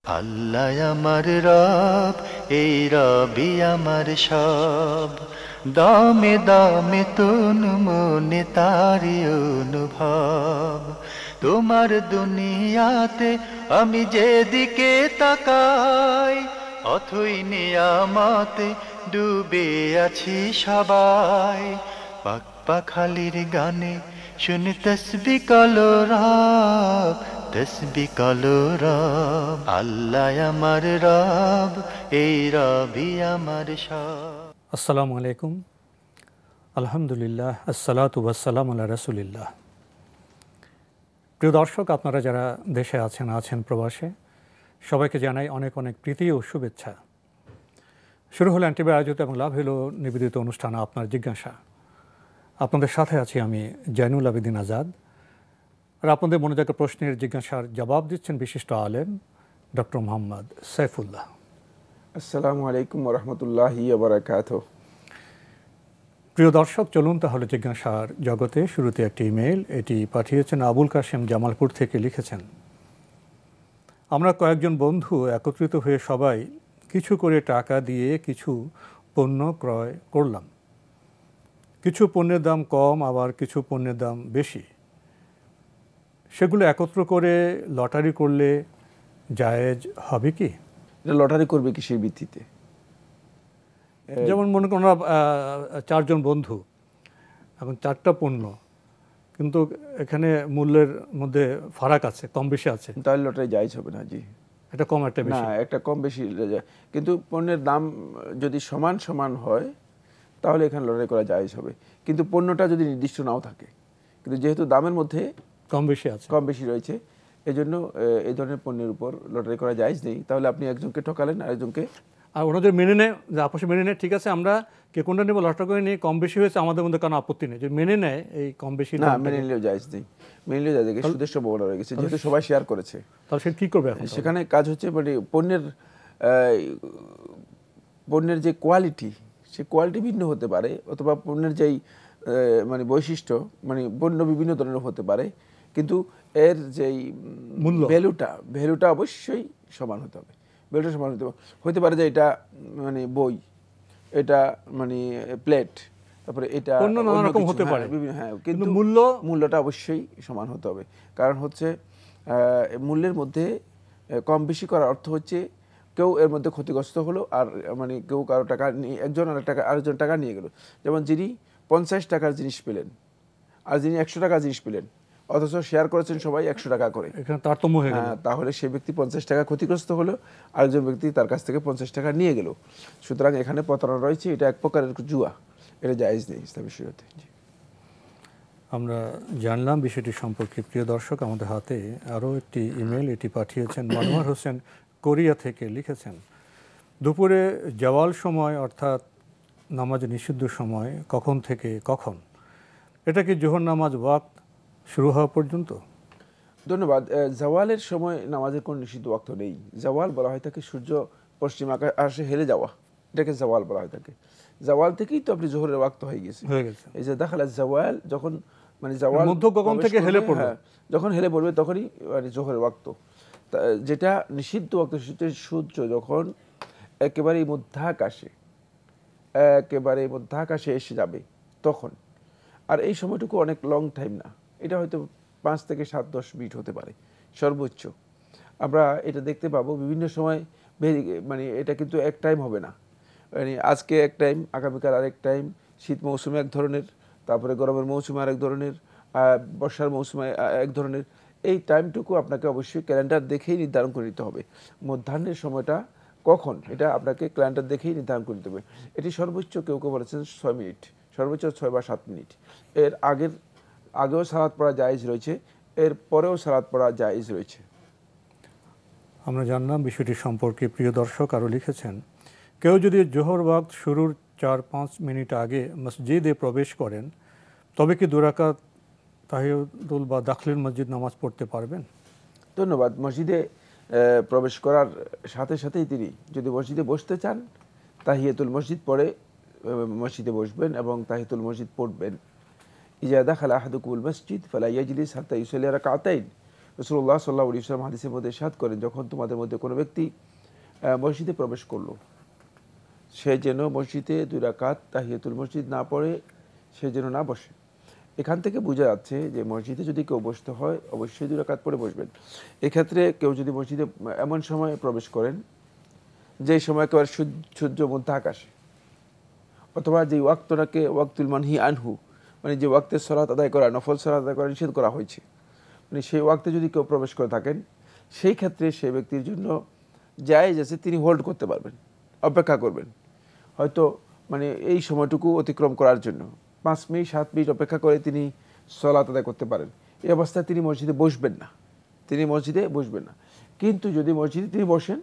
আল্লাহ আমার রব, এই রবি আমার সব। দামে দামে তুন মনে তারি অনুভব। তোমার দুনিয়াতে আমি যেদিকে তাকাই, অথই নিয়ামতে ডুবে আছি সবাই। পাক পাখালির গানে শুনি তসবি কলো রব, তসবি কলো রব। আল্লাহ আমার রব, এই রবি আমার সব। আসসালামু আলাইকুম, আলহামদুলিল্লাহ, আসসালাতু ওয়াসসালামু আলা রাসূলিল্লাহ। প্রিয় দর্শক, আপনারা যারা দেশে আছেন প্রবাসে, সবাইকে জানাই অনেক অনেক প্রীতি ও শুভেচ্ছা। শুরু হলো এনটিভি আয়োজিত এবং লাভ হলো নিবেদিত অনুষ্ঠান আপনার জিজ্ঞাসা। আপনাদের সাথে আছি আমি জয়নুল আবেদিন আজাদ। আর আপনাদের মনোযোগের প্রশ্নের জিজ্ঞাসার জবাব দিচ্ছেন বিশিষ্ট আলেম ডক্টর মোহাম্মদ সাইফুল্লাহ। আসসালামু আলাইকুম ওয়া রাহমাতুল্লাহি ওয়া বারাকাতুহু। প্রিয় দর্শক, চলুন তাহলে জিজ্ঞাসার জগতে। শুরুতে একটি ইমেল, এটি পাঠিয়েছেন আবুল কাশেম জামালপুর থেকে। লিখেছেন, আমরা কয়েকজন বন্ধু একত্রিত হয়ে সবাই কিছু করে টাকা দিয়ে কিছু পণ্য ক্রয় করলাম। কিছু পণ্যের দাম কম, আবার কিছু পণ্যের দাম বেশি। সেগুলো একত্র করে লটারি করলে জায়েজ হবে কি? এটা লটারি করবে কিসের ভিত্তিতে? যেমন মনে করুন চারজন বন্ধু এবং চারটা পণ্য, কিন্তু এখানে মূল্যের মধ্যে ফারাক আছে, কম বেশি আছে, তাহলে লটারি জায়েজ হবে না। জি, এটা কম একটা বেশি। না, একটা কম বেশি কিন্তু পণ্যের দাম যদি সমান সমান হয় তাহলে এখানে লটারি করা জায়েজ হবে। কিন্তু পণ্যটা যদি নির্দিষ্ট নাও থাকে, কিন্তু যেহেতু দামের মধ্যে কম বেশি রয়েছে, এই জন্য এই ধরনের পণ্যের উপর লটারি করা জায়েজ নেই। তাহলে আপনি একজনকে ঠকালেন, আরেকজনকে। আর ওনাদের মেনে নেয়, যে আপসে মেনে নেয়, ঠিক আছে আমরা কে কোনটা নেবো, লটারি করে নিয়ে কম বেশি হয়েছে, আমাদের মধ্যে কোনো আপত্তি নেই। যে মেনে নেয় এই কম বেশি, না, মেনে নিলেও জায়েজ নেই। মেনে নিলেও জায়েজ নেই, সুদের সম্ভাবনা রয়ে গেছে, যেহেতু সবাই শেয়ার করেছে। তাহলে সে কী করবে এখন? সেখানে কাজ হচ্ছে মানে পণ্যের যে কোয়ালিটি, সে কোয়ালিটি ভিন্ন হতে পারে, অথবা পণ্যের যেই মানে বৈশিষ্ট্য, মানে পণ্য বিভিন্ন ধরনের হতে পারে, কিন্তু এর যেই মূল্য, ভ্যালুটা অবশ্যই সমান হতে হবে। ভ্যালুটা সমান হতে পারে যে এটা মানে বই, এটা মানে প্লেট, তারপরে এটা পণ্য নানা রকম হতে পারে, হ্যাঁ, কিন্তু মূল্যটা অবশ্যই সমান হতে হবে। কারণ হচ্ছে মূল্যের মধ্যে কম বেশি করার অর্থ হচ্ছে কেউ এর মধ্যে ক্ষতিগ্রস্ত হলো, আর মানে কেউ কারো টাকা নিয়ে, একজন আরেকজন টাকা নিয়ে গেল। যেমন যিনি 50 টাকার জিনিস পেলেন আর যিনি 100 টাকার জিনিস পেলেন, অথচ শেয়ার করেছেন সবাই 100 টাকা করে, এখানে তারতম্য হয়ে গেল। তাহলে সেই ব্যক্তি 50 টাকা ক্ষতিগ্রস্ত হলো, আরেকজন ব্যক্তি তার কাছ থেকে 50 টাকা নিয়ে গেল। সুতরাং এখানে প্রতারণা রয়েছে, এটা এক প্রকারের জুয়া, এটা জায়েজ নেই ইসলামী শরীয়তে। আমরা জানলাম বিষয়টি সম্পর্কে। প্রিয় দর্শক, আমাদের হাতে আরও একটি ইমেল, এটি পাঠিয়েছেন মনোয়ার হোসেন কোরিয়া থেকে। লিখেছেন, দুপুরে জাওয়াল সময় অর্থাৎ নামাজ নিষিদ্ধ সময় কখন থেকে কখন? এটা কি জোহর নামাজ ওয়াক্ত শুরু হওয়া পর্যন্ত? ধন্যবাদ। জাওয়ালের সময় নামাজের কোনো নিষিদ্ধ ওয়াক্ত নেই। জাওয়াল বলা হয় থাকে সূর্য পশ্চিম আকাশে হেলে যাওয়া, এটাকে জাওয়াল বলা হয় থাকে। জাওয়াল থেকেই তো আপনি জোহরের ওয়াক্ত হয়ে গেছে। এই যে দেখালে জাওয়াল, যখন মানে জাওয়াল মধ্য গগন থেকে হেলে পড়বে, যখন হেলে পড়বে তখনই মানে জোহরের ওয়াক্ত। যেটা নিষিদ্ধ ওয়াক্ত সূর্য যখন একেবারেই মধ্যাকাশে এসে যাবে তখন। আর এই সময়টুকু অনেক লং টাইম না, এটা হয়তো 5 থেকে 7-10 মিনিট হতে পারে সর্বোচ্চ। আমরা এটা দেখতে পাবো বিভিন্ন সময়, মানে এটা কিন্তু এক টাইম হবে না। মানে আজকে এক টাইম, আগামীকাল আরেক টাইম, শীত মৌসুমে এক ধরনের, তারপরে গরমের মৌসুমে আরেক ধরনের, বর্ষার মৌসুমে এক ধরনের। এই টাইমটুকু আপনাকে অবশ্যই ক্যালেন্ডার দেখেই নির্ধারণ করে নিতে হবে। মধ্যাহ্নের সময়টা কখন, এটা আপনাকে ক্যালেন্ডার দেখেই নির্ধারণ করে নিতে হবে। এটি সর্বোচ্চ কেউ বলেছেন 6 মিনিট, সর্বোচ্চ 6 বা 7 মিনিট। এর আগেও সালাত পড়া জায়েজ রয়েছে, এর পরেও সালাত পড়া জায়েজ রয়েছে। আমরা জানলাম বিষয়টি সম্পর্কে। প্রিয় দর্শক আরও লিখেছেন, কেউ যদি জোহর ওয়াক্ত শুরুর 4-5 মিনিট আগে মসজিদে প্রবেশ করেন, তবে কি 2 রাকাত তাহিয়াতুল বা দাখিলুল মসজিদ নামাজ পড়তে পারবেন? ধন্যবাদ। মসজিদে প্রবেশ করার সাথে সাথেই তিনি যদি মসজিদে বসতে চান, তাহিয়াতুল মসজিদ পড়ে মসজিদে বসবেন এবং তাহিয়াতুল মসজিদ পড়বেন। ইজা দাখালা আহাদুকুমুল মসজিদ ফালা ইয়াজলিস হাত্তা ইউসাল্লি রাকাতাইন রাসূলুল্লাহ সাল্লাল্লাহু আলাইহি ওয়াসাল্লাম হাদিসের মধ্যে ইরশাদ করেন, যখন তোমাদের মধ্যে কোনো ব্যক্তি মসজিদে প্রবেশ করলো, সে যেন মসজিদে 2 রাকাত তাহিয়াতুল মসজিদ না পড়ে সে যেন না বসে। এখান থেকে বোঝা যাচ্ছে যে মসজিদে যদি কেউ বসতে হয় অবশ্যই 2 রাকাত পড়ে বসবেন। এক্ষেত্রে কেউ যদি মসজিদে এমন সময় প্রবেশ করেন যে সময় একেবারে সূর্য মধ্য আকাশে, অথবা যে ওয়াক্তটাকে ওয়াক্তুল মানহি আনহু, মানে যে ওয়াক্তের সালাত আদায় করা, নফল সালাত আদায় করা নিষেধ করা হয়েছে, মানে সেই ওয়াক্তে যদি কেউ প্রবেশ করে থাকেন, সেই ক্ষেত্রে সেই ব্যক্তির জন্য জায়েজ আছে, তিনি হোল্ড করতে পারবেন, অপেক্ষা করবেন, হয়তো মানে এই সময়টুকু অতিক্রম করার জন্য 5 মিনিট 7 মিনিট অপেক্ষা করে তিনি সালাত আদায় করতে পারেন। এই অবস্থায় তিনি মসজিদে বসবেন না, কিন্তু যদি মসজিদে তিনি বসেন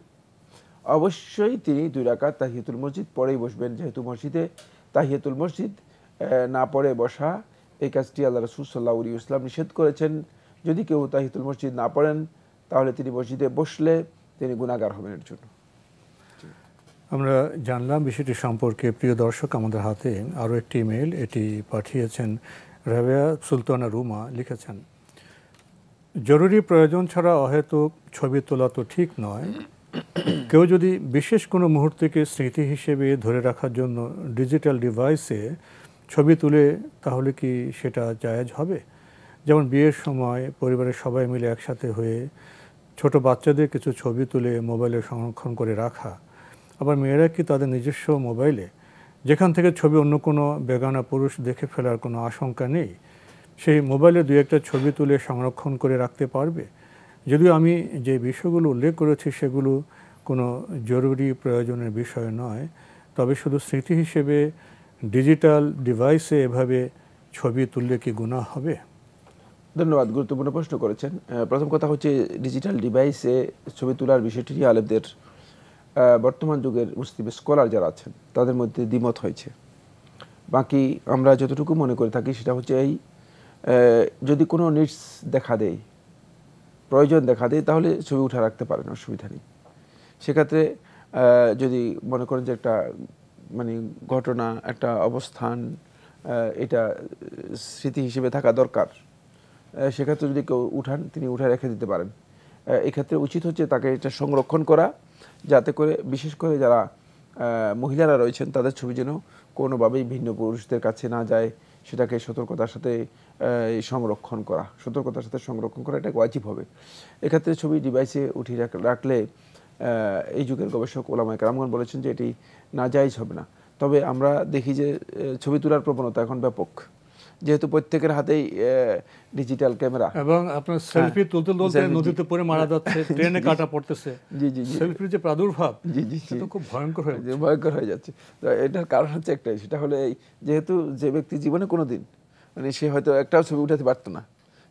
অবশ্যই তিনি 2 রাকাত তাহিয়াতুল মসজিদ পড়েই বসবেন, যেহেতু মসজিদে তাহিয়াতুল মসজিদ না পড়ে বসা এই কাজটি আল্লাহ রাসূল সাল্লাল্লাহু আলাইহি ওয়াসাল্লাম নিষেধ করেছেন। যদি কেউ তাহিয়াতুল মসজিদ না পড়েন তাহলে তিনি মসজিদে বসলে তিনি গুনাহগার হবেন এর জন্য। আমরা জানলাম বিষয়টি সম্পর্কে। প্রিয় দর্শক, আমাদের হাতে আরও একটি ইমেল, এটি পাঠিয়েছেন রাবেয়া সুলতানা রুমা। লিখেছেন, জরুরি প্রয়োজন ছাড়া অহেতুক ছবি তোলা তো ঠিক নয়। কেউ যদি বিশেষ কোনো মুহূর্তকে স্মৃতি হিসেবে ধরে রাখার জন্য ডিজিটাল ডিভাইসে ছবি তুলে তাহলে কি সেটা জায়েজ হবে? যেমন বিয়ের সময় পরিবারের সবাই মিলে একসাথে হয়ে ছোট বাচ্চাদের কিছু ছবি তুলে মোবাইলে সংরক্ষণ করে রাখা। আবার মেয়েরা কি তাদের নিজস্ব মোবাইলে, যেখান থেকে ছবি অন্য কোনো বেগানা পুরুষ দেখে ফেলার কোনো আশঙ্কা নেই, সেই মোবাইলে 2-1টা ছবি তুলে সংরক্ষণ করে রাখতে পারবে? যদিও আমি যে বিষয়গুলো উল্লেখ করেছি সেগুলো কোনো জরুরি প্রয়োজনের বিষয় নয়, তবে শুধু স্মৃতি হিসেবে ডিজিটাল ডিভাইসে এভাবে ছবি তুললে কি গুনাহ হবে? ধন্যবাদ, গুরুত্বপূর্ণ প্রশ্ন করেছেন। প্রথম কথা হচ্ছে ডিজিটাল ডিভাইসে ছবি তোলার বিষয়টি নিয়ে আলেমদের বর্তমান যুগের মুসলিম স্কলার যারা আছেন তাদের মধ্যে দ্বিমত হয়েছে। বাকি আমরা যতটুকু মনে করে থাকি সেটা হচ্ছে এই, যদি কোনো নিডস দেখা দেয়, প্রয়োজন দেখা দেয়, তাহলে ছবি উঠে রাখতে পারেন, অসুবিধা নেই। সেক্ষেত্রে যদি মনে করেন যে একটা মানে ঘটনা, একটা অবস্থান, এটা স্মৃতি হিসেবে থাকা দরকার, সেক্ষেত্রে যদি কেউ উঠান তিনি উঠে রেখে দিতে পারেন। এক্ষেত্রে উচিত হচ্ছে তাকে এটা সংরক্ষণ করা, যাতে করে বিশেষ করে যারা মহিলারা রয়েছেন তাদের ছবি যেন কোনোভাবেই ভিন্ন পুরুষদের কাছে না যায়, সেটাকে সতর্কতার সাথে সংরক্ষণ করা এটা ওয়াজিব হবে। এক্ষেত্রে ছবি ডিভাইসে উঠিয়ে রাখলে এই যুগের গবেষক ওলামায়ে কেরামগণ বলেছেন যে এটি নাজায়েজ হবে না। তবে আমরা দেখি যে ছবি তোলার প্রবণতা এখন ব্যাপক, যেহেতু প্রত্যেকের হাতেই ডিজিটাল ক্যামেরা, এবং আপনার সেলফি তুলতে নদীতে পড়ে মারা যাচ্ছে, ট্রেনে কাটা পড়তেছে। সেলফির যে প্রাদুর্ভাব সেটা খুব ভয়ঙ্কর হয়ে যাচ্ছে। তো এটার কারণ হচ্ছে একটাই, সেটা হলো এই, যেহেতু যে ব্যক্তি জীবনে কোনোদিন মানে সে হয়তো একটাও ছবি উঠাতে পারতো না,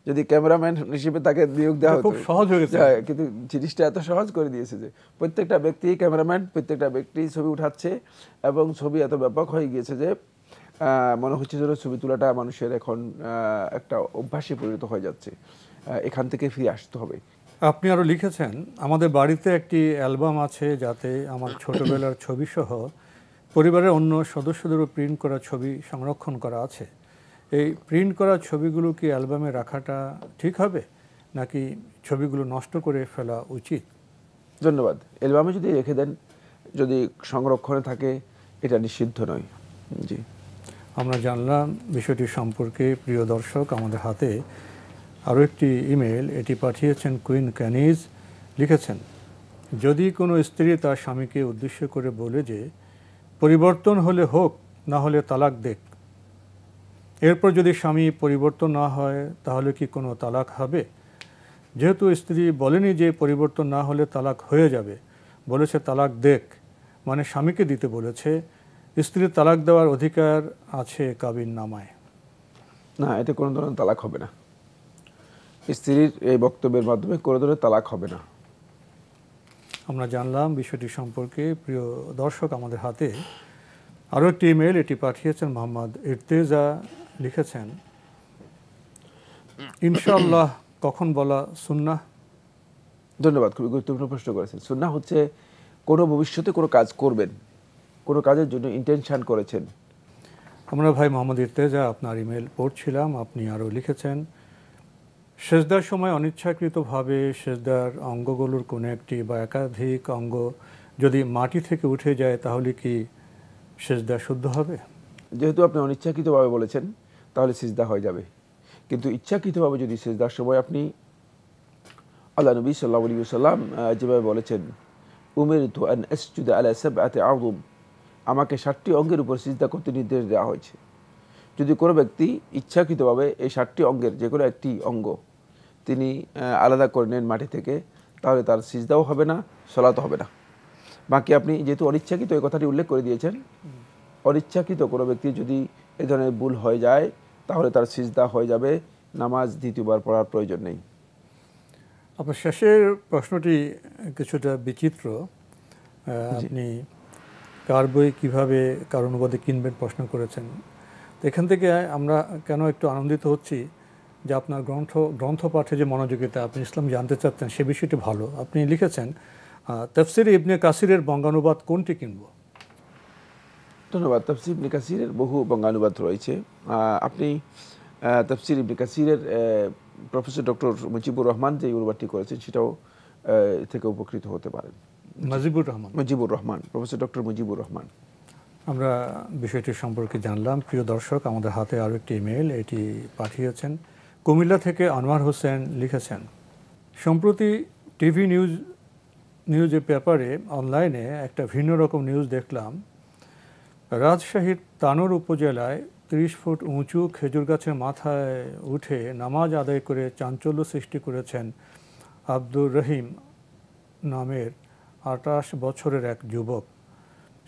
যদি ক্যামেরাম্যান হিসেবে তাকে নিয়োগ দেওয়া হতো, খুব সহজ হয়ে গেছে। কিন্তু জিনিসটা এত সহজ করে দিয়েছে যে প্রত্যেকটা ব্যক্তি ক্যামেরাম্যান, প্রত্যেকটা ব্যক্তি ছবি উঠাচ্ছে, এবং ছবি এত ব্যাপক হয়ে গিয়েছে যে মনে হচ্ছে যেন ছবি তোলাটা মানুষের এখন একটা অভ্যাসে পরিণত হয়ে যাচ্ছে। এখান থেকে ফিরে আসতে হবে। আপনি আরও লিখেছেন, আমাদের বাড়িতে একটি অ্যালবাম আছে যাতে আমার ছোটবেলার ছবি সহ পরিবারের অন্য সদস্যদেরও প্রিন্ট করা ছবি সংরক্ষণ করা আছে। এই প্রিন্ট করা ছবিগুলো কি অ্যালবামে রাখাটা ঠিক হবে, নাকি ছবিগুলো নষ্ট করে ফেলা উচিত? ধন্যবাদ। অ্যালবামে যদি রেখে দেন, যদি সংরক্ষণে থাকে, এটা নিষিদ্ধ নয়। জি, আমরা জানলাম বিষয়টি সম্পর্কে। প্রিয় দর্শক, আমাদের হাতে আরও একটি ইমেল, এটি পাঠিয়েছেন কুইন ক্যানিজ। লিখেছেন, যদি কোনো স্ত্রী তার স্বামীকে উদ্দেশ্য করে বলে যে পরিবর্তন হলে হোক, না হলে তালাক দেখ, এরপর যদি স্বামী পরিবর্তন না হয় তাহলে কি কোনো তালাক হবে? যেহেতু স্ত্রী বলেনি যে পরিবর্তন না হলে তালাক হয়ে যাবে, বলেছে তালাক দেখ, মানে স্বামীকে দিতে বলেছে, স্ত্রীর তালাক দেওয়ার অধিকার আছে কাবিন নামায়। না, এটা কোনো ধরনের তালাক হবে না। স্ত্রীর এই বক্তব্যের মাধ্যমে কোনো ধরনের তালাক হবে না। আমরা জানলাম বিষয়টি সম্পর্কে। প্রিয় দর্শক, আমাদের হাতে আরও একটি ইমেল, এটি পাঠিয়েছেন মোহাম্মদ ইরতেজা। লিখেছেন, ইনশাআল্লাহ কখন বলা সুন্নাহ? ধন্যবাদ, খুবই গুরুত্বপূর্ণ প্রশ্ন করেছেন। সুন্নাহ হচ্ছে কোনো ভবিষ্যতে কোনো কাজ করবেন, কোনো কাজের জন্য ইন্টেনশন করেছেন। আমরা ভাই মোহাম্মদ ইরতেজা আপনার ইমেল পড়ছিলাম। আপনি আরও লিখেছেন, সেজদার সময় অনিচ্ছাকৃতভাবে সেজদার অঙ্গগুলোর কোনো একটি বা একাধিক অঙ্গ যদি মাটি থেকে উঠে যায় তাহলে কি সেজদা শুদ্ধ হবে? যেহেতু আপনি অনিচ্ছাকৃতভাবে বলেছেন তাহলে সিজদা হয়ে যাবে, কিন্তু ইচ্ছাকৃতভাবে যদি সিজদার সময় আপনি আল্লাহ নবী সাল্লাল্লাহু আলাইহি ওয়াসাল্লাম যেভাবে বলেছেন, উমিরতু আন আসজুদা আলা সাবআতি আযম, আমাকে 7টি অঙ্গের উপর সিজদা করতে নির্দেশ দেওয়া হয়েছে। যদি কোনো ব্যক্তি ইচ্ছাকৃতভাবে এই 7টি অঙ্গের যে কোনো একটি অঙ্গ তিনি আলাদা করে নেন মাটি থেকে, তাহলে তার সিজদাও হবে না, সালাতও হবে না। বাকি আপনি যেহেতু অনিচ্ছাকৃত এই কথাটি উল্লেখ করে দিয়েছেন, অনিচ্ছাকৃত কোনো ব্যক্তি যদি এই ধরনের ভুল হয়ে যায় তাহলে তার সিজদা হয়ে যাবে, নামাজ দ্বিতীয়বার পড়ার প্রয়োজন নেই। আপনার শেষের প্রশ্নটি কিছুটা বিচিত্র। আপনি কার বই কীভাবে কার অনুবাদে কিনবেন প্রশ্ন করেছেন। তো এখান থেকে আমরা কেন একটু আনন্দিত হচ্ছি যে আপনার গ্রন্থ পাঠে যে মনোযোগিতা, আপনি ইসলাম জানতে চাচ্ছেন সে বিষয়টি ভালো। আপনি লিখেছেন তাফসিরে ইবনে কাসিরের বঙ্গানুবাদ কোনটি কিনব? ধন্যবাদ। তাফসির ইবনে কাসিরের বহু বঙ্গানুবাদ রয়েছে। আপনি তাফসির ইবনে কাসিরের প্রফেসর ডক্টর মুজিবুর রহমান যে অনুবাদটি করেছেন সেটাও থেকে উপকৃত হতে পারেন। Mujibur Rahman, professor doctor Mujibur Rahman. আমরা বিষয়টি সম্পর্কে জানলাম। প্রিয় দর্শক, আমাদের হাতে আরও একটি ইমেল, এটি পাঠিয়েছেন কুমিল্লা থেকে আনোয়ার হোসেন। লিখেছেন, সম্প্রতি টিভি নিউজের পেপারে অনলাইনে একটা ভিন্ন রকম নিউজ দেখলাম। রাজশাহীর তানোর উপজেলায় 30 ফুট উঁচু খেজুর গাছের মাথায় উঠে নামাজ আদায় করে চাঞ্চল্য সৃষ্টি করেছেন আব্দুর রহিম নামের 28 বছরের এক যুবক।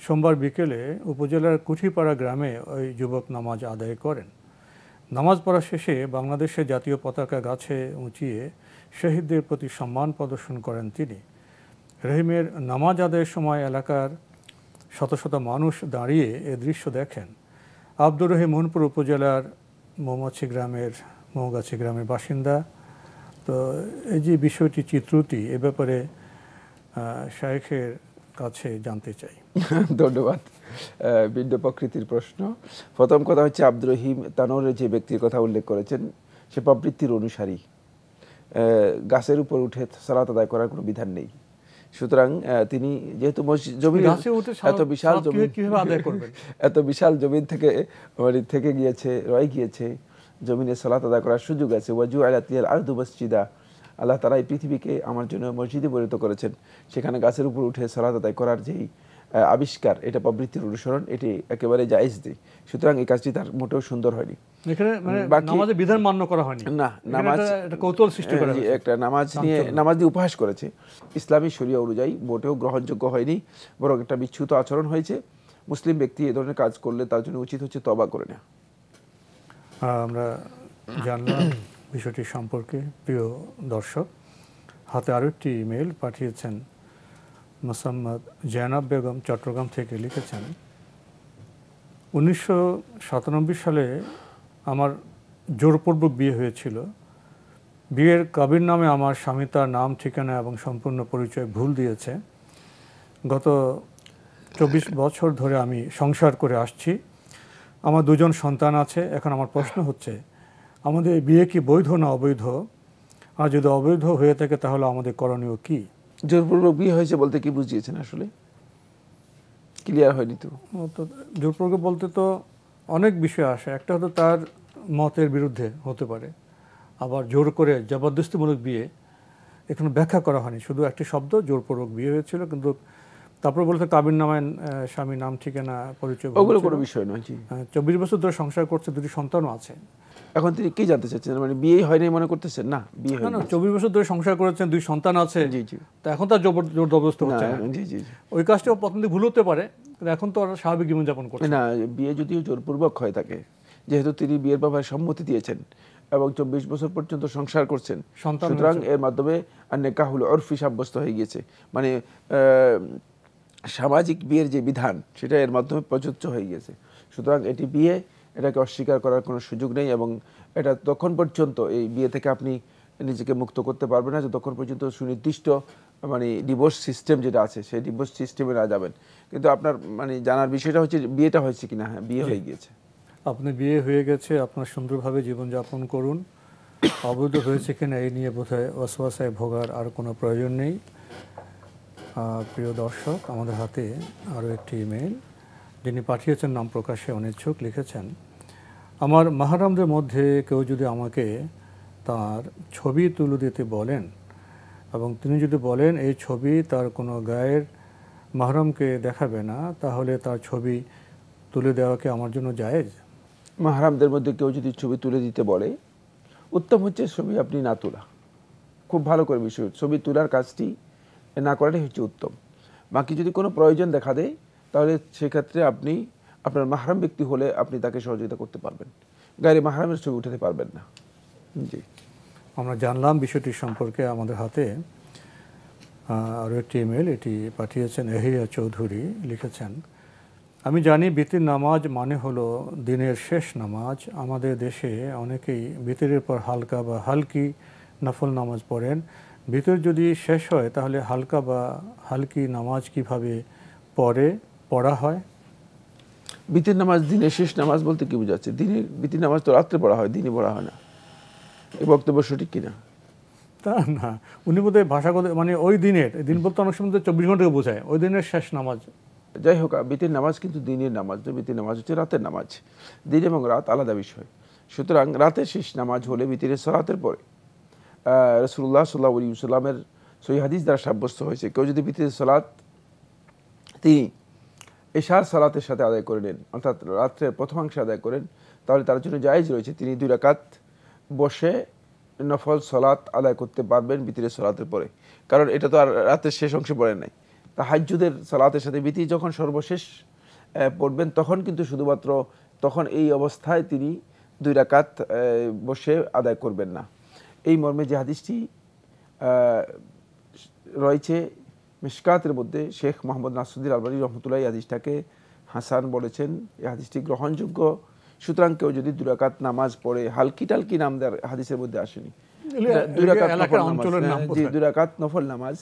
সোমবার বিকেলে উপজেলার কুঠিপাড়া গ্রামে ওই যুবক নামাজ আদায় করেন। নামাজ পড়া শেষে বাংলাদেশের জাতীয় পতাকা গাছে উঁচিয়ে শহীদদের প্রতি সম্মান প্রদর্শন করেন তিনি। রহিমের নামাজ আদায়ের সময় এলাকার শত শত মানুষ দাঁড়িয়ে এ দৃশ্য দেখেন। আব্দুর রহিম মোহনপুর উপজেলার মৌগাছি গ্রামের বাসিন্দা। তো এই যে বিষয়টি, চিত্রটি, এ ব্যাপারে শায়েখের কাছে জানতে চাই। ধন্যবাদ। ভিন্ন প্রকৃতির প্রশ্ন। প্রথম কথা হচ্ছে, আব্দুর রহিম তানোরের যে ব্যক্তির কথা উল্লেখ করেছেন সে প্রবৃত্তির অনুসারী। গাছের উপর উঠে সালাত আদায় করার কোনো বিধান নেই। সুতরাং তিনি যেহেতু এত বিশাল জমিন থেকে গিয়েছে, রয়ে গিয়েছে, জমিনে সালাত আদায় করার সুযোগ আছে। ওয়াজু আলাতিয়াল আরদু মসজিদা, আল্লাহ তাআলা এই পৃথিবীকে আমার জন্য মসজিদে পরিণত করেছেন। সেখানে গাছের উপর উঠে সালাত আদায় করার যেই আবিষ্কার, এটা প্রবৃত্তির অনুসরণ, এটি একেবারে জায়েজ নেই। সুতরাং এই কাজটি তার মোটেও সুন্দর হয়নি। নামাজে বিধান মান্য করা হয়নি না, নামাজ একটা কৌতূহল সৃষ্টি করা হয়েছে, একটা নামাজ দিয়ে উপহাস করেছে। ইসলামী শরিয়া অনুযায়ী মোটেও গ্রহণযোগ্য হয়নি, বরং একটা বিচ্যুত আচরণ হয়েছে। মুসলিম ব্যক্তি এ ধরনের কাজ করলে তার জন্য উচিত হচ্ছে তওবা করে নেওয়া। আমরা জানলাম বিষয়টি সম্পর্কে। প্রিয় দর্শক, হাতে আরও একটি ইমেল পাঠিয়েছেন মোসাম্মদ জয়নাব বেগম, চট্টগ্রাম থেকে। লিখেছেন, 1997 সালে আমার জোরপূর্বক বিয়ে হয়েছিল। বিয়ের কাবির নামে আমার স্বামী তার নাম, ঠিকানা এবং সম্পূর্ণ পরিচয় ভুল দিয়েছে। গত 24 বছর ধরে আমি সংসার করে আসছি। আমার 2 জন সন্তান আছে। এখন আমার প্রশ্ন হচ্ছে, আমাদের বিয়ে কি বৈধ না অবৈধ? আর যদি অবৈধ হয়ে থাকে তাহলে আমাদের করণীয় কি? জোরপূর্বক বিয়ে হয়েছে বলতে কি বুঝিয়েছেন? আসলে ক্লিয়ার হয়নি তো। জোরপূর্বক বলতে তো অনেক বিষয় আসে। একটা হতো তার মতের বিরুদ্ধে হতে পারে, আবার জোর করে জবরদস্তিমূলক বিয়ে, এখানে ব্যাখ্যা করা হয়নি, শুধু একটি শব্দ জোরপূর্বক বিয়ে হয়েছিল। কিন্তু তারপর বলতে কাবির নামায় স্বামীর নাম, ঠিকানা, পরিচয়, ওগুলো কোনো বিষয় নয়। 24 বছর ধরে সংসার করছে, 2টি সন্তানও আছে। এখন তিনি কি জানতে চাচ্ছেন? মানে বিয়ে হয়নি মনে করতেছেন? না, বিয়ে হয়নি। 24 বছর ধরে সংসার করেছেন, 2 সন্তান আছে। জি জি। তো এখন তার জোর জবরদস্ত হচ্ছে। জি জি। ওই কাজটাও প্রথম দিকে ভুল হতে পারে, কিন্তু এখন তো ওরা স্বাভাবিক জীবনযাপন করছে না। বিয়ে যদিও জোরপূর্বক হয়ে থাকে, যেহেতু তিনি বিয়ের ব্যাপারে সম্মতি দিয়েছেন এবং 24 বছর পর্যন্ত সংসার করছেন, সুতরাং এর মাধ্যমে নিকাহুল উরফি সাব্যস্ত হয়ে গিয়েছে। মানে সামাজিক বিয়ের যে বিধান, সেটা এর মাধ্যমে প্রযোজ্য হয়ে গিয়েছে। সুতরাং এটি বিয়ে, এটাকে অস্বীকার করার কোনো সুযোগ নেই। এবং এটা তখন পর্যন্ত, এই বিয়ে থেকে আপনি নিজেকে মুক্ত করতে পারবেন না যতক্ষণ পর্যন্ত সুনির্দিষ্ট ডিভোর্স সিস্টেম যেটা আছে সেই ডিভোর্স সিস্টেমে না যাবেন। কিন্তু আপনার জানার বিষয়টা হচ্ছে বিয়েটা হয়েছে কিনা। হ্যাঁ, বিয়ে হয়ে গিয়েছে। আপনি বিয়ে হয়ে গেছে, আপনার সুন্দরভাবে জীবনযাপন করুন। অবৈধ হয়েছে কিনা এই নিয়ে বোধহয় ওয়াসওয়াসায় ভোগার আর কোনো প্রয়োজন নেই। প্রিয় দর্শক, আমাদের হাতে আরও একটি ইমেল, যিনি পাঠিয়েছেন নাম প্রকাশে অনিচ্ছুক, লিখেছেন, আমার মাহরামদের মধ্যে কেউ যদি আমাকে তার ছবি তুলে দিতে বলেন এবং তিনি যদি বলেন এই ছবি তার কোনো গায়ের মাহরামকে দেখাবে না, তাহলে তার ছবি তুলে দেওয়া কি আমার জন্য জায়েজ? মাহরামদের মধ্যে কেউ যদি ছবি তুলে দিতে বলে, উত্তম হচ্ছে ছবি আপনি না তোলা। খুব ভালো করে বিষয়, ছবি তোলার কাজটি না করাটাই হচ্ছে উত্তম। বাকি যদি কোনো প্রয়োজন দেখা দেয়, তাহলে সেক্ষেত্রে আপনি আপনার মাহরাম ব্যক্তি হলে আপনি তাকে সহযোগিতা করতে পারবেন, গায়ে মাহরামের ছবি উঠাতে পারবেন না। জি, আমরা জানলাম বিষয়টি সম্পর্কে। আমাদের হাতে আরও একটি ইমেল, এটি পাঠিয়েছেন এহিয়া চৌধুরী, লিখেছেন, আমি জানি বিতির নামাজ মানে হলো দিনের শেষ নামাজ। আমাদের দেশে অনেকেই বিতিরের পর হালকা বা হালকি নফল নামাজ পড়েন। বিতির যদি শেষ হয় তাহলে হালকা বা হালকি নামাজ কিভাবে পড়া হয়? বিতির নামাজ দিনের শেষ নামাজ বলতে কি বোঝাচ্ছে? দিনের বিতির নামাজ তো রাত্রে পড়া হয়, দিনে পড়া হয় না। এই বক্তব্য সঠিক কিনা? তা না, উনি বোধহয় ভাষাগত মানে ওই দিনের, দিন বলতে অনেক সময় 24 ঘন্টাকে বোঝায়, ওই দিনের শেষ নামাজ। যাই হোক, বিতির নামাজ কিন্তু দিনের নামাজ, বিতির নামাজ হচ্ছে রাতের নামাজ। দিন এবং রাত আলাদা বিষয়। সুতরাং রাতের শেষ নামাজ হলে বিতিরের সালাতের পরে। রাসূলুল্লাহ সাল্লাল্লাহু আলাইহি ওয়াসাল্লামের সহিহ হাদিস দ্বারা সাব্যস্ত হয়েছে, কেউ যদি বিতিরের সালাত তিনি এশার সালাতের সাথে আদায় করে নেন, অর্থাৎ রাত্রের প্রথমাংশে আদায় করেন, তাহলে তার জন্য জায়েজ রয়েছে তিনি 2 রাকাত বসে নফল সালাত আদায় করতে পারবেন বিতিরের সালাতের পরে। কারণ এটা তো আর রাতের শেষ অংশে পড়েন নাই। তাহাজ্জুদের সালাতের সাথে বিতির যখন সর্বশেষ পড়বেন, তখন কিন্তু শুধুমাত্র তখন এই অবস্থায় তিনি 2 রাকাত বসে আদায় করবেন না। এই মর্মে যে হাদিসটি রয়েছে মিশকাতের মধ্যে, শেখ মোহাম্মদ নাসিরুদ্দিন আলবানী রহমতুল্লাহ এই হাদিসটাকে হাসান বলেছেন, এই হাদিসটি গ্রহণযোগ্য। সুতরাং কেউ যদি 2 রাকাত নামাজ পড়ে, হালকি টালকি নাম দেওয়ার হাদিসের মধ্যে আসেনি, 2 রাকাত নফল নামাজ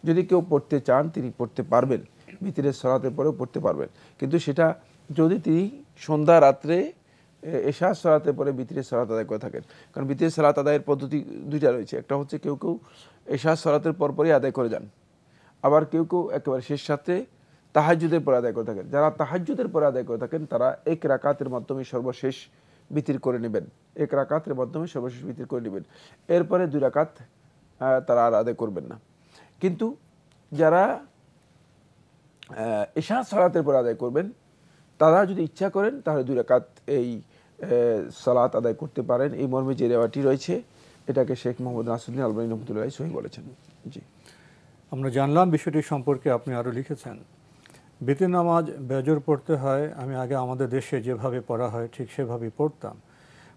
যদি কেউ পড়তে চান তিনি পড়তে পারবেন, বিতিরের সালাতের পরেও পড়তে পারবেন। কিন্তু সেটা যদি তিনি সন্ধ্যা রাত্রে এশা সালাতের পরে বিতিরের সালাত আদায় করে থাকেন। কারণ বিতিরের সালাত আদায়ের পদ্ধতি 2টা রয়েছে। একটা হচ্ছে কেউ কেউ এশা সালাতের পরপরই আদায় করে যান, আবার কেউ কেউ একেবারে শেষ রাতে তাহাজ্জুদের পরে আদায় করে থাকেন। যারা তাহাজ্জুদের পরে আদায় করে থাকেন তারা 1 রাকাতের মাধ্যমে সর্বশেষ বিতির করে নেবেন, 1 রাকাতের মাধ্যমে সর্বশেষ বিতির করে নেবেন। এরপরে 2 রাকাত তারা আর আদায় করবেন না। কিন্তু যারা এশা সালাতের পর আদায় করবেন, তারা যদি ইচ্ছা করেন তাহলে 2 রাকাত এই সালাত আদায় করতে পারেন। এই মর্মে যে রেওয়াটি রয়েছে, এটাকে শেখ মোহাম্মদ নাসিরুদ্দিন আলবানী রহমতুল্লাহ সহিহ বলেছেন। জি, আমরা জানলাম বিষয়টি সম্পর্কে। আপনি আরও লিখেছেন, বিতির নামাজ বেজোর পড়তে হয়। আমি আগে আমাদের দেশে যেভাবে পড়া হয় ঠিক সেভাবেই পড়তাম।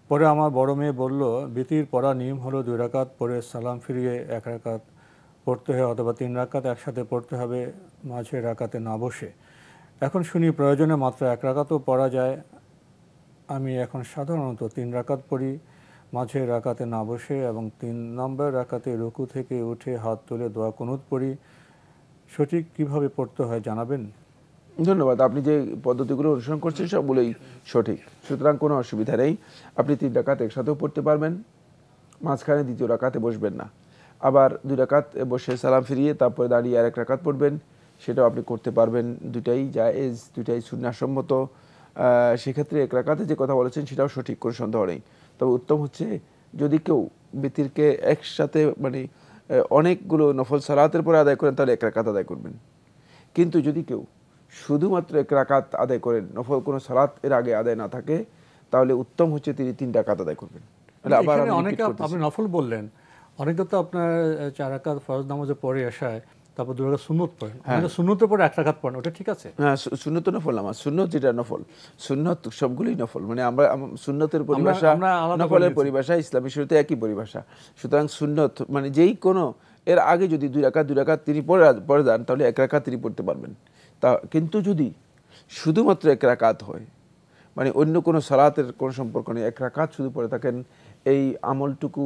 পরে আমার বড় মেয়ে বলল, বিতির পড়া নিয়ম হলো 2 রাকাত পরে সালাম ফিরিয়ে 1 রাকাত পড়তে হয়, অথবা 3 রাকাত একসাথে পড়তে হবে, মাঝে রাকাতে না বসে। এখন শুনি প্রয়োজনে মাত্র 1 রাকাতও পড়া যায়। আমি এখন সাধারণত 3 রাকাত পড়ি, মাঝে রাকাতে না বসে, এবং 3 নম্বর রাকাতে রুকু থেকে উঠে হাত তুলে দোয়া কুনুত পড়ি। সঠিক কিভাবে পড়তে হয় জানাবেন? ধন্যবাদ। আপনি যে পদ্ধতিগুলো অনুসরণ করছেন সবগুলোই সঠিক, সুতরাং কোনো অসুবিধা নেই। আপনি 3 রাকাত একসাথেও পড়তে পারবেন, মাঝখানে 2য় রাকাতে বসবেন না। আবার 2 রাকাত বসে সালাম ফিরিয়ে তারপরে দাঁড়িয়ে আর 1 রাকাত পড়বেন, সেটাও আপনি করতে পারবেন। দুটাই জায়েজ, দুটাই সুন্নাহসম্মত। সেক্ষেত্রে 1 রাকাতে যে কথা বলেছেন সেটাও সঠিক, কোনো সন্দেহ নেই। তবে উত্তম হচ্ছে যদি কেউ বিতিরকে একসাথে মানে অনেকগুলো নফল সালাতের পরে আদায় করেন, তাহলে 1 রাকাত আদায় করবেন। কিন্তু যদি কেউ শুধুমাত্র 1 রাকাত আদায় করেন, নফল কোনো সালাত এর আগে আদায় না থাকে, তাহলে উত্তম হচ্ছে তিনি 3 রাকাত আদায় করবেন। আবার অনেকে, আপনি নফল বললেন, অনেকে তো আপনার 4 রাকাত ফরজ নামাজের পরে আসায় তারপর 2 রাকাত সুন্নত পড়েন, সুন্নতের পরে 1 রাকাত পড়েন, ওটা ঠিক আছে? হ্যাঁ, সুন্নত নফল নামাজ, সুন্নত যেটা নফল, সুন্নত সবগুলোই নফল। মানে আমরা সুন্নতের পরিভাষা, নফলের পরিভাষা, ইসলামী শরীয়তে একই পরিভাষা। সুতরাং সুন্নত মানে যেই কোনো এর আগে যদি 2 রাকাত তিনি পড়ে যান, তাহলে 1 রাকাত তিনি পড়তে পারবেন। তা কিন্তু যদি শুধুমাত্র 1 রাকাত হয়, মানে অন্য কোনো সালাতের কোনো সম্পর্ক নেই, 1 রাকাত শুধু পড়ে থাকেন, এই আমলটুকু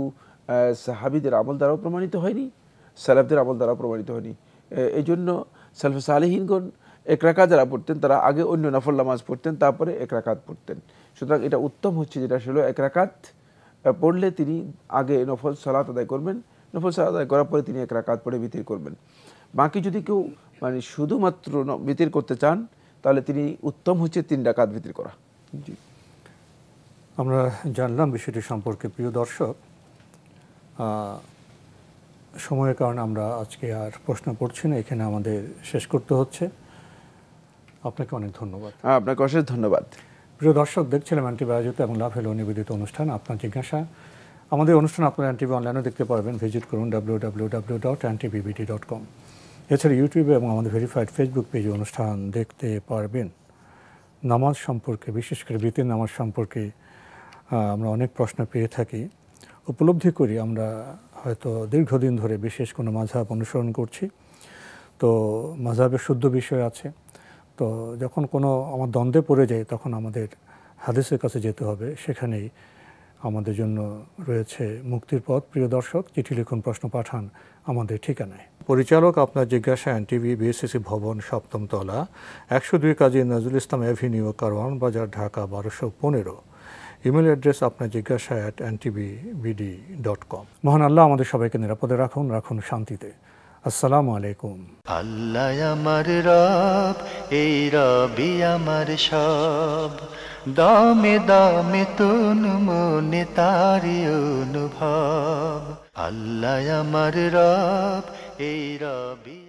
সাহাবীদের আমল দ্বারাও প্রমাণিত হয়নি, সালাফদের আমল দ্বারাও প্রমাণিত হয়নি। এই জন্য সালফে সালেহিনগণ 1 রাকাত যারা পড়তেন তারা আগে অন্য নফল নামাজ পড়তেন, তারপরে 1 রাকাত পড়তেন। সুতরাং এটা উত্তম হচ্ছে যেটা ছিল 1 রাকাত পড়লে তিনি আগে নফল সালাত আদায় করবেন, নফল সালাত আদায় করার পরে তিনি 1 রাকাত পড়ে বিতির করবেন। বাকি যদি কেউ মানে শুধুমাত্র বিতির করতে চান তাহলে তিনি উত্তম হচ্ছে 3 রাকাত বিতির করা। জি, আমরা জানলাম বিষয়টি সম্পর্কে। প্রিয় দর্শক, সময়ের কারণে আমরা আজকে আর প্রশ্ন করছি না, এখানে আমাদের শেষ করতে হচ্ছে। আপনাকে অনেক ধন্যবাদ। আপনাকে অশেষ ধন্যবাদ। প্রিয় দর্শক, দেখছিলাম এনটিভি আয়োজিত এবং লাভ হলো নিবেদিত অনুষ্ঠান আপনার জিজ্ঞাসা। আমাদের অনুষ্ঠান আপনারা এনটিভি অনলাইনে দেখতে পারবেন। ভিজিট করুন www.ntvbd.com। এছাড়া ইউটিউবে এবং আমাদের ভেরিফাইড ফেসবুক পেজে অনুষ্ঠান দেখতে পারবেন। নামাজ সম্পর্কে, বিশেষ করে বিতির নামাজ সম্পর্কে আমরা অনেক প্রশ্ন পেয়ে থাকি। উপলব্ধি করি আমরা হয়তো দীর্ঘদিন ধরে বিশেষ কোনো মাযহাব অনুসরণ করছি, তো মাযহাবের শুদ্ধ বিষয় আছে। তো যখন কোনো আমার দ্বন্দ্বে পড়ে যায় তখন আমাদের হাদিসের কাছে যেতে হবে, সেখানেই আমাদের জন্য রয়েছে মুক্তির পথ। প্রিয় দর্শক, চিঠি লিখুন, প্রশ্ন পাঠান আমাদের ঠিকানায়। পরিচালক আপনার জিজ্ঞাসা, এনটিভি, বিএসসিসি ভবন, 7ম তলা, 102 কাজী নজরুল ইসলাম অ্যাভিনিউ, কারওয়ান বাজার, ঢাকা 1215। ইমেল অ্যাড্রেস আপনার জিজ্ঞাসা @ntvbd.com। মহান আল্লাহ আমাদের সবাইকে নিরাপদে রাখুন, রাখুন শান্তিতে। আসসালামু আলাইকুম। আল্লাহ আমার রব, এই রবি আমার সব, দামে দামে তুন মনে তারি অনুভব। আল্লাহ আমার রব, এই রবি।